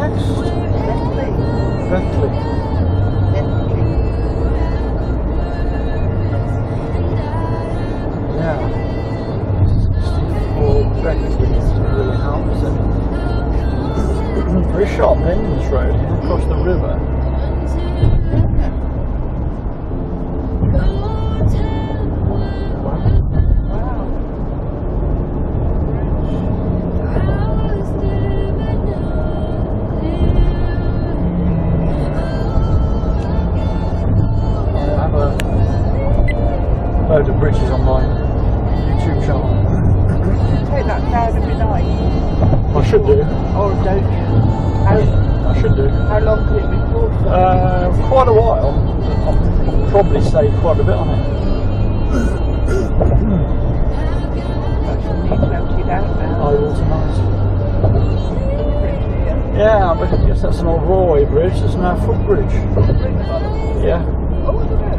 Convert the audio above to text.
next? Bentley. Yeah. 64 Bentley doesn't really help, does it? Very sharp bend in this road here, across the river. Loads of bridges on my YouTube channel. Take that down every night. I should do. Or don't you? I should do. How long could it be for? Quite a while. I'll probably save quite a bit on it. That's what needs emptied out now. I will tonight. Yeah, but I guess that's an old railway bridge. There's now a footbridge. Yeah. Oh, look at that.